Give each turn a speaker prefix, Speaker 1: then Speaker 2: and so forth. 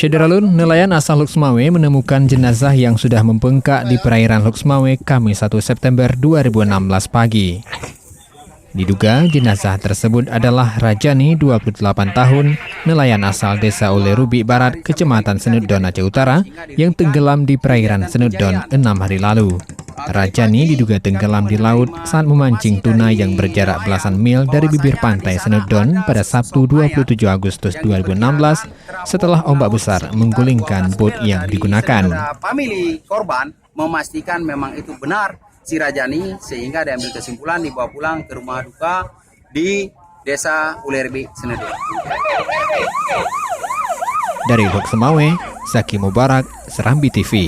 Speaker 1: Syederalun, nelayan asal Luxmawe menemukan jenazah yang sudah membengkak di perairan Luxmawe Kamis 1 September 2016 pagi. Diduga jenazah tersebut adalah Rajani, 28 tahun, nelayan asal desa Olerubi Barat, Kecamatan Senudon, Aceh Utara, yang tenggelam di perairan Senudon 6 hari lalu. Rajani diduga tenggelam di laut saat memancing tuna yang berjarak belasan mil dari bibir pantai Senudon pada Sabtu 27 Agustus 2016 setelah ombak besar menggulingkan bot yang digunakan.
Speaker 2: Famili korban memastikan memang itu benar si Rajani, sehingga diambil kesimpulan dibawa pulang ke rumah duka di desa Ulerbi, Senudon.
Speaker 1: Dari Luxmawe, Zaki Mubarak, Serambi TV.